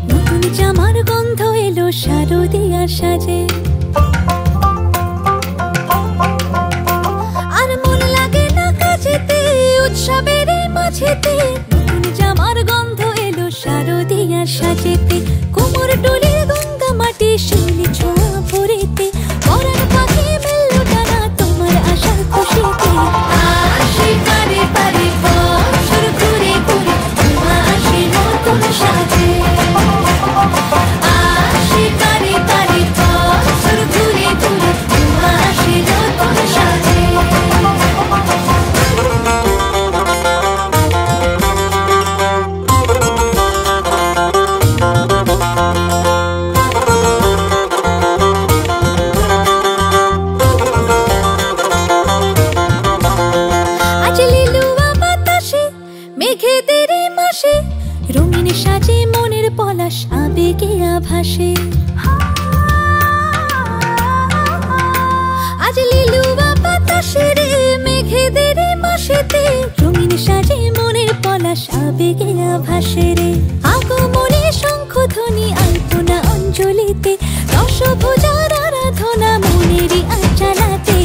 নতুন জামার গন্ধ এলো শারদিয়ার সাজে। আর মন লাগে না কাজেতে, উৎসবের মাঝেতে নতুন জামার গন্ধ এলো শারদিয়ার সাজেতে। কোমর ডোলে গঙ্গা মাটি শিউলি ছোঁয়া ভরেতে, পরাণ পাখি মেলল ডানা তোমার আশার খুশিতে। আসে পারে পারে বছর ঘুরে ঘুরে তোমা আসে নতুন সাজে। আসে পারে পারে বছর ঘুরে ঘুরে তোমা আসে নতুন সাজে। মেঘেদের মাসে রঙিন সাজে মনের পলাশ আবেগে আভাসে। আজ লিলুয়া বাতাসে রে মেঘেদের মাসেতে রঙিন সাজে মনের পলাশ আবেগে আভাসে রে। আগমনে শঙ্খধ্বনি আলপনা অঞ্জলিতে, দশভুজার আরাধনা মনেরই আঞ্চলাতে।